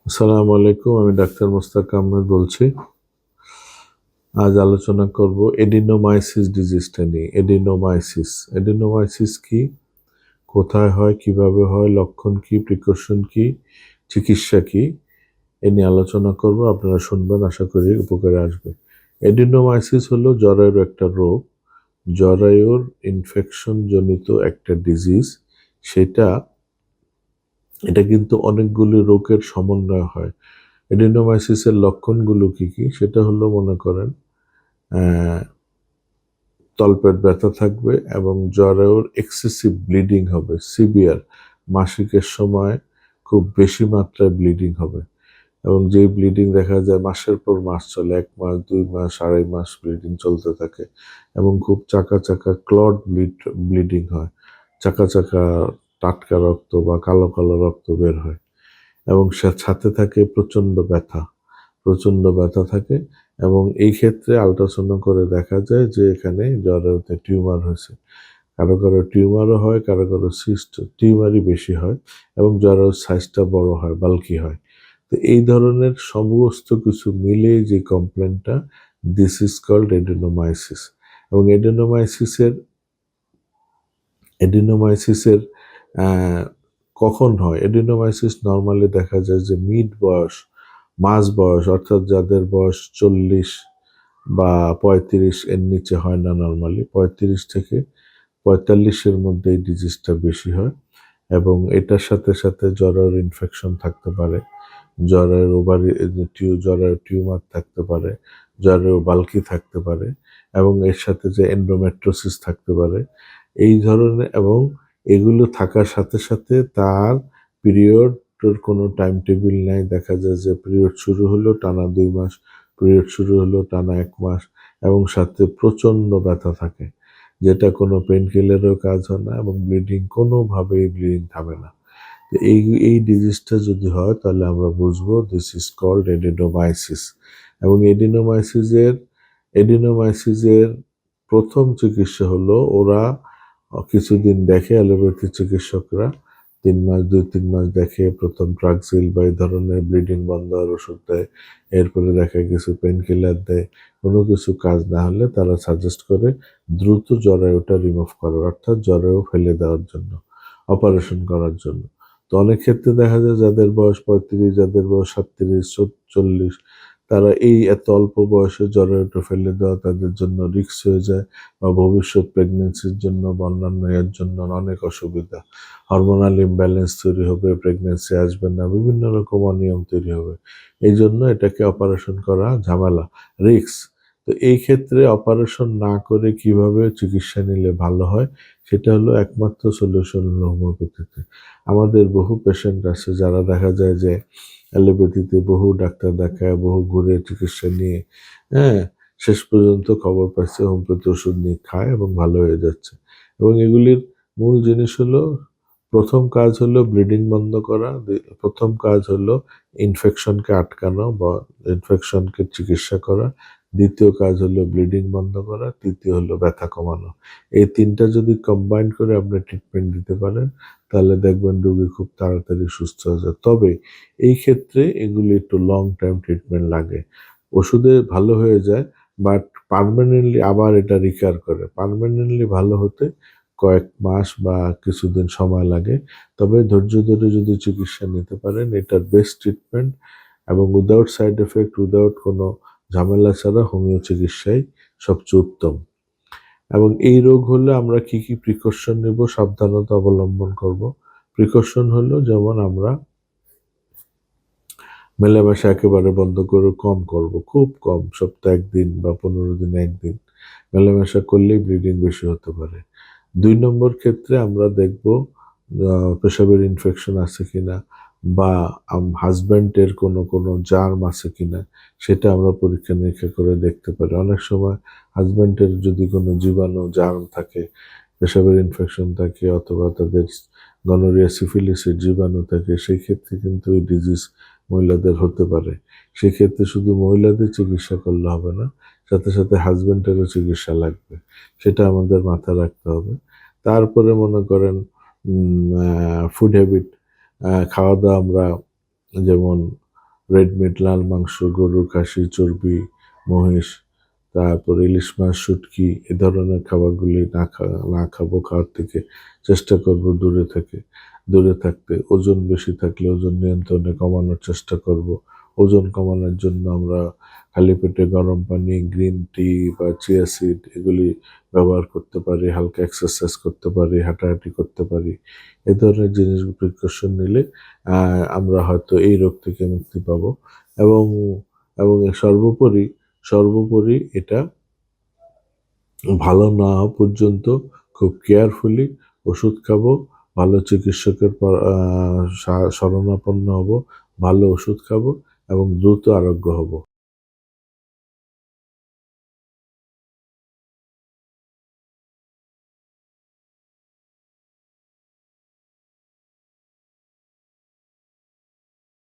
আসসালামু আলাইকুম, আমি ডাক্তার মোস্তাক আহমেদ বলছি। আজ আলোচনা করব এডিনোমাইসিস ডিজিজটা নিয়ে। এডিনোমাইসিস কি, কোথায় হয়, কিভাবে হয়, লক্ষণ কি, প্রিকশন কি, চিকিৎসা কি, এ নিয়ে আলোচনা করব। আপনারা শুনবেন, আশা করি উপকারে আসবে। এডিনোমাইসিস হলো জরায়ুর একটা রোগ, জরায়ুর ইনফেকশন জনিত একটা ডিজিজ। সেটা এটা কিন্তু অনেকগুলি রোগের সমন্বয় হয়। এডিনোমাইসিসের লক্ষণগুলো কি কি, সেটা হলো মনে করেন তলপেট ব্যথা থাকবে এবং জরায়ুর এক্সেসিভ ব্লিডিং হবে, সিভিয়ার। মাসিকের সময় খুব বেশি মাত্রায় ব্লিডিং হবে এবং যেই ব্লিডিং দেখা যায় মাসের পর মাস চলে, 1 মাস, 2 মাস, 2.5 মাস ব্লিডিং চলতে থাকে এবং খুব চাকা চাকা ক্লট ব্লিডিং হয়। চাকা চাকা টাটকা রক্ত বা কালো কালো রক্ত বের হয় এবং সাথে থাকে প্রচন্ড ব্যথা থাকে। এবং এই ক্ষেত্রে আল্ট্রাসাউন্ড করে দেখা যায় যে এখানে জরায়ুতে টিউমার হয়েছে। কারো কারো টিউমারও হয়, কারো কারো সিস্ট, টিউমারই বেশি হয় এবং জরায়ুর সাইজটা বড় হয়, বাল্কি হয়। তো এই ধরনের সমস্ত কিছু মিলে যে কমপ্লেনটা, দিস ইজ কল্ড এডেনোমাইসিস। এবং এডেনোমাইসিসের কখন হয়? এডেনোমাইসিস নর্মালি দেখা যায় যে মাঝ বয়স, অর্থাৎ যাদের বয়স 40 বা 35 এর নিচে হয় না। নর্মালি 35 থেকে 45-এর মধ্যে এই ডিজিজটা বেশি হয় এবং এটার সাথে সাথে জরায়ুর ইনফেকশন থাকতে পারে, জরায়ুর টিউমার থাকতে পারে, জরায়ু বাল্কি থাকতে পারে এবং এর সাথে যে এন্ডোমেট্রোসিস থাকতে পারে এই ধরনের। এবং এগুলো থাকার সাথে সাথে তার পিরিয়ডের কোনো টাইম টেবিল নাই। দেখা যায় যে পিরিয়ড শুরু হলো টানা 2 মাস, পিরিয়ড শুরু হলো টানা 1 মাস এবং সাথে প্রচণ্ড ব্যথা থাকে, যেটা কোনো পেন কিলারেও কাজ হয় না এবং কোনোভাবেই ব্লিডিং থামে না। এই এই ডিজিজটা যদি হয় তাহলে আমরা বুঝবো দিস ইজ কল্ড এডিনোমাইসিস। এবং এডিনোমাইসিসের প্রথম চিকিৎসা হলো, ওরা কিছুদিন দেখে অ্যালোপ্যাথি চিকিৎসকরা, 3 মাস, 2-3 মাস দেখে প্রথম ট্রাক্সিল বা এই ধরনের ব্লিডিং বন্ধ হওয়ার ওষুধ দেয়। এরপরে দেখা কিছু পেন কিলার দেয়। কোনো কিছু কাজ না হলে তারা সাজেস্ট করে দ্রুত জরায়ুটা রিমুভ করার, অর্থাৎ জরায়ু ফেলে দেওয়ার জন্য, অপারেশন করার জন্য। তো অনেক ক্ষেত্রে দেখা যায় যাদের বয়স 35, যাদের বয়স 37, 40, তারা এই এত অল্প বয়সে জরায়ুটা ফেলে দেওয়া তাদের জন্য রিস্ক হয়ে যায় বা ভবিষ্যৎ প্রেগনেন্সির জন্য বা অন্যান্য এর জন্য অনেক অসুবিধা। হরমোনাল ইমব্যালেন্স তৈরি হবে, প্রেগনেন্সি আসবে না, বিভিন্ন রকম অনিয়ম তৈরি হবে। এই জন্য এটাকে অপারেশন করা ঝামেলা, রিস্ক। তো এই ক্ষেত্রে অপারেশন না করে কিভাবে চিকিৎসা নিলে ভালো হয়, সেটা হলো একমাত্র সলিউশন হলো হোমিওপ্যাথিতে। আমাদের বহু পেশেন্ট আছে যারা দেখা যায় যে অ্যালোপ্যাথিতে বহু ডাক্তার দেখায়, বহু ঘুরে চিকিৎসা নিয়ে, হ্যাঁ, শেষ পর্যন্ত খবর পাচ্ছে হোমিওপ্যাথি ওষুধ নিয়ে খায় এবং ভালো হয়ে যাচ্ছে। এবং এগুলির মূল জিনিস হলো, প্রথম কাজ হলো ব্লিডিং বন্ধ করা, প্রথম কাজ হলো ইনফেকশনকে আটকানো বা ইনফেকশনকে চিকিৎসা করা, দ্বিতীয় কাজ হলো ব্লিডিং বন্ধ করা, তৃতীয় হলো ব্যথা কমানো। এই তিনটা যদি কম্বাইন করে আপনি ট্রিটমেন্ট দিতে পারেন তাহলে দেখবেন রোগী খুব তাড়াতাড়ি সুস্থ হয়ে যায়। তবে এই ক্ষেত্রে এগুলি একটু লং টাইম ট্রিটমেন্ট লাগে। ওষুধে ভালো হয়ে যায়, বাট পার্মানেন্টলি আবার এটা রিকার করে। পার্মানেন্টলি ভালো হতে কয়েক মাস বা কিছুদিন সময় লাগে। তবে ধৈর্য ধরে যদি চিকিৎসা নিতে পারেন, এটার বেস্ট ট্রিটমেন্ট এবং উইদাউট সাইড এফেক্ট, উইদাউট কোনো ঝামেলা ছাড়া হোমিও চিকিৎসাই সবচেয়ে উত্তম। এবং এই রোগ হলে আমরা কি কি প্রিকশন নেব, সাবধানতা অবলম্বন করব। প্রিকশন হলো, যেমন আমরা মেলামেশা একেবারে বন্ধ করে কম করব, খুব কম, সপ্তাহে 1 দিন বা 15 দিনে 1 দিন। মেলামেশা করলেই ব্লিডিং বেশি হতে পারে। 2 নম্বর ক্ষেত্রে আমরা দেখব পেশাবের ইনফেকশন আছে কিনা বা হাজব্যান্ডের কোনো জার্ম আছে কিনা, সেটা আমরা পরীক্ষা নিরীক্ষা করে দেখতে পারি। অনেক সময় হাজব্যান্ডের যদি কোনো জীবাণু জার্ম থাকে, পেশাবের ইনফেকশন থাকে, অথবা তাদের গনোরিয়া সিফিলিসের জীবাণু থাকে, সেই ক্ষেত্রে কিন্তু এই ডিজিজ মহিলাদের হতে পারে। সেক্ষেত্রে শুধু মহিলাদের চিকিৎসা করলে হবে না, সাথে সাথে হাজব্যান্ডেরও চিকিৎসা লাগবে, সেটা আমাদের মাথায় রাখতে হবে। তারপরে মনে করেন ফুড হ্যাবিট, খাওয়া দাওয়া আমরা যেমন রেড মিট, লাল মাংস, গরু, খাসি, চর্বি, মহিষ, তারপর ইলিশ মাছ, শুটকি এ ধরনের খাবারগুলি খাবো, খাওয়ার থেকে চেষ্টা করব দূরে থাকতে। ওজন বেশি থাকলে ওজন নিয়ন্ত্রণে কমানোর চেষ্টা করব। ওজন কমানোর জন্য আমরা খালি পেটে গরম পানি, গ্রিন টি বা চিয়া সিড এগুলি ব্যবহার করতে পারি, হালকা এক্সারসাইজ করতে পারি, হাঁটাহাঁটি করতে পারি। এ ধরনের জিনিস প্রিকশন নিলে আমরা হয়তো এই রোগ থেকে মুক্তি পাবো। এবং এবং সর্বোপরি এটা ভালো না হওয়া পর্যন্ত খুব কেয়ারফুলি ওষুধ খাবো, ভালো চিকিৎসকের শরণাপন্ন হব, ভালো ওষুধ খাবো এবং দ্রুত আরোগ্য হব।